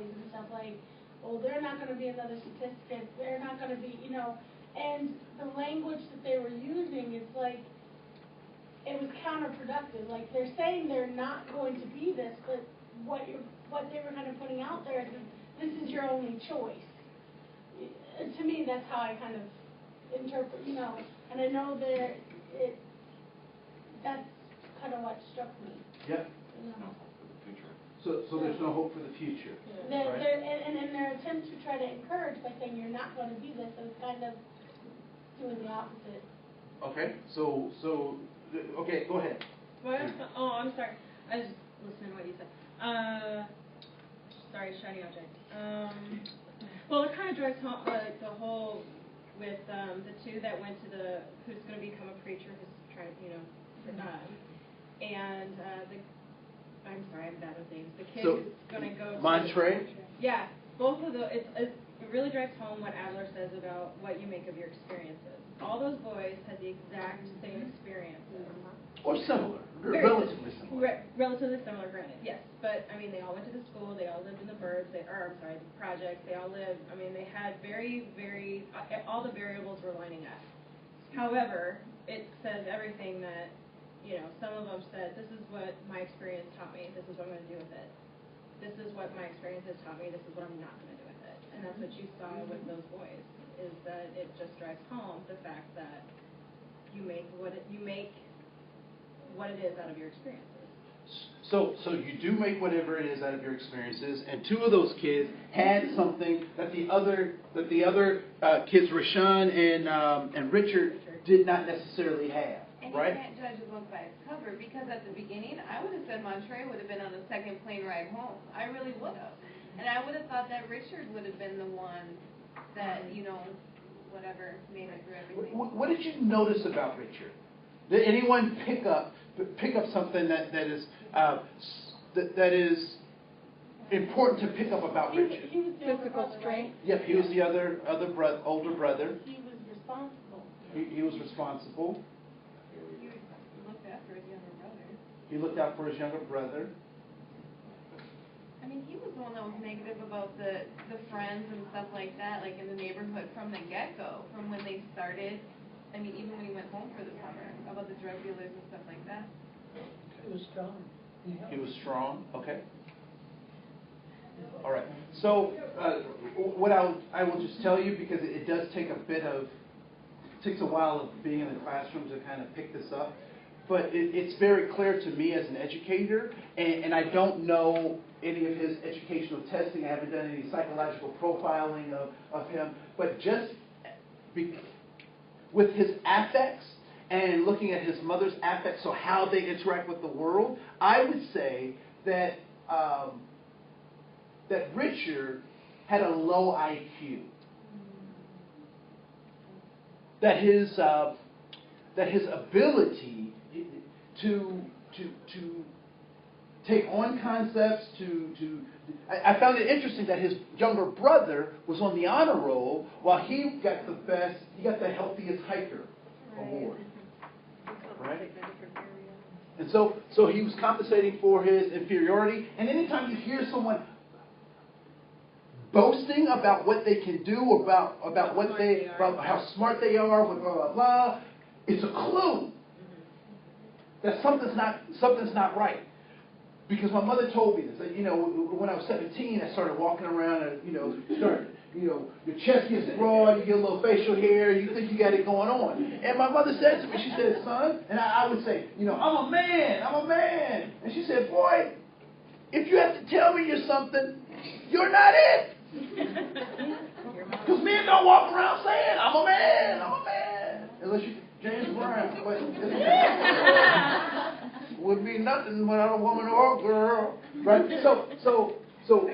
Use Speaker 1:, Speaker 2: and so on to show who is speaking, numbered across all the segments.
Speaker 1: boys and stuff like, well, they're not going to be another statistic, they're not going to be, you know, and the language that they were using is like, it was counterproductive. Like, they're saying they're not going to be this, but what they were kind of putting out there is this is your only choice. To me, that's how I kind of interpret, you know, and I know that's kind of what struck me.
Speaker 2: Yep.
Speaker 1: You know.
Speaker 2: So there's no hope for the future.
Speaker 1: Yeah.
Speaker 2: Right?
Speaker 1: And in their attempt to try to encourage by saying you're not going to be this, it's kind of doing the opposite.
Speaker 2: Okay. So okay, go ahead.
Speaker 3: What? Oh, I'm sorry. I was listening to what you said. Sorry, shiny object. Well, it kind of drives home the whole with the two that went to who's going to become a preacher, who's trying, you know, and I'm sorry, I'm bad with names. The kid who's going to go.
Speaker 2: Montre.
Speaker 3: Yeah, both of those. It really drives home what Adler says about what you make of your experiences. All those boys had the exact same experiences.
Speaker 2: Or similar, relatively similar.
Speaker 3: Relatively similar, granted, yes. But, I mean, they all went to the school, they all lived in the burbs, the projects, they all lived, I mean, they had very, very, all the variables were lining up. However, it says everything that, you know, some of them said, this is what my experience taught me, this is what I'm going to do with it. This is what my experience has taught me, this is what I'm not going to do with it. And that's what you saw with those boys, is that it just drives home the fact that you make what it is out of your experiences.
Speaker 2: So you do make whatever it is out of your experiences, and two of those kids had something that the other kids, Rashawn and Richard, did not necessarily have.
Speaker 4: And
Speaker 2: right?
Speaker 4: You can't judge a book by its cover, because at the beginning I would have said Montre would have been on the second plane ride home. I really would have, and I would have thought that Richard would have been the one that, you know, whatever made it through everything.
Speaker 2: What did you notice about Richard? Did anyone pick up something that is important to pick up about Richard?
Speaker 1: He was the physical strength.
Speaker 2: Yep, he was the older brother.
Speaker 1: He was responsible.
Speaker 2: He was responsible.
Speaker 4: He looked after his younger brother.
Speaker 2: He looked out for his younger brother.
Speaker 4: I mean, he was the one that was negative about the friends and stuff like that, like in the neighborhood from the get-go, from when they started. I mean, even when he went home for the summer, about the drug dealers and stuff like that.
Speaker 5: He was strong. Yeah.
Speaker 2: He was strong. Okay. All right. So what I will just tell you, because it does take takes a while of being in the classroom to kind of pick this up, but it's very clear to me as an educator, and I don't know any of his educational testing. I haven't done any psychological profiling of him, but just with his affects and looking at his mother's affects, so how they interact with the world, I would say that that Richard had a low IQ. That his ability to take on concepts I found it interesting that his younger brother was on the honor roll while he got the healthiest hiker award. Right? And so he was compensating for his inferiority. And anytime you hear someone boasting about what they can do, about how smart they are, blah blah blah, it's a clue that something's not right. Because my mother told me this. That, you know, when I was 17, I started walking around and your chest gets broad, you get a little facial hair, you think you got it going on. And my mother said to me, she said, son, and I would say, I'm a man. And she said, boy, if you have to tell me you're something, you're not it. Because men don't walk around saying, I'm a man. Unless you're James Brown. But would be nothing without a woman or a girl. Right? So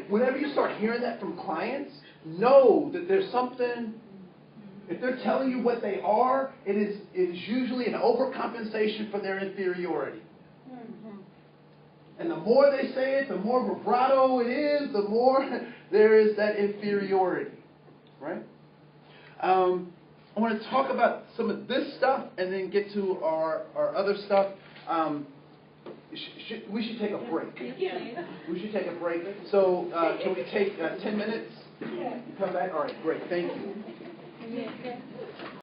Speaker 2: whenever you start hearing that from clients, know that there's something, if they're telling you what they are, it is usually an overcompensation for their inferiority. And the more they say it, the more vibrato it is, the more there is that inferiority. Right? I want to talk about some of this stuff and then get to our other stuff. We should take a break.
Speaker 3: Yeah.
Speaker 2: We should take a break. So can we take 10 minutes? Come back? All right, great. Thank you.